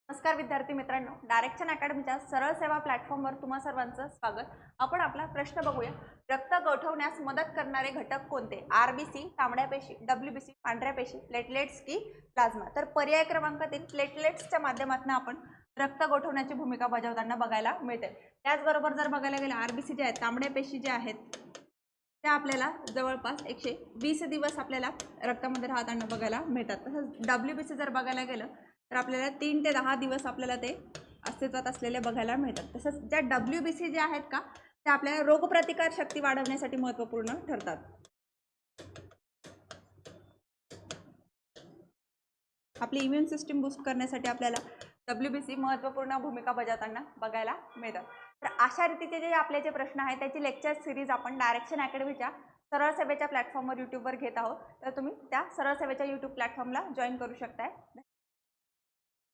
नमस्कार विद्यार्थी मित्रांनो, डायरेक्शन अकॅडमीच्या सरळ सेवा प्लॅटफॉर्मवर तुम्हा सर्वांचं स्वागत. आपण आपला प्रश्न बघूया. रक्त गोठवण्यास मदत करणारे घटक कोणते? आरबीसी, तांबड्या पेशी, डब्ल्यूबीसी, पांढऱ्या पेशी, प्लेटलेट्स की प्लाझ्मा? तर पर्याय क्रमांक 3 प्लेटलेट्सच्या माध्यमातून आपण रक्त गोठवण्याची भूमिका बजावताना बघायला मिळते. त्याचबरोबर जर बघायला गेलं आरबीसी जे आहेत, तांबड्या पेशी जे आहेत त्या आपल्याला जवळपास 120 दिवस आपल्याला रक्तामध्ये राहताना बघायला मिळतात. तसंच डब्ल्यूबीसी जर बघायला गेलं तर आपल्याला 3 ते 10 दिवस आपल्याला ते अस्तित्वात असलेले बघायला मिळतात. तसंच ज्या डब्ल्यूबीसी जे आहेत का त्या आपल्याला रोगप्रतिकार शक्ती वाढवण्यासाठी महत्त्वपूर्ण ठरतात. आपली इम्युन सिस्टीम बूस्ट करण्यासाठी आपल्याला डब्ल्यूबीसी महत्त्वपूर्ण भूमिका बजावताना बघायला मिळतात. तर अशा रीतीचे जे आपले जे प्रश्न आहेत त्याची लेक्चर सिरीज आपण डायरेक्शन अकॅडमीच्या सरळ सेवेच्या प्लॅटफॉर्मवर यूट्यूबवर घेत आहोत. तर तुम्ही त्या सरळ सेवेच्या यूट्यूब प्लॅटफॉर्मला जॉईन करू शकताय.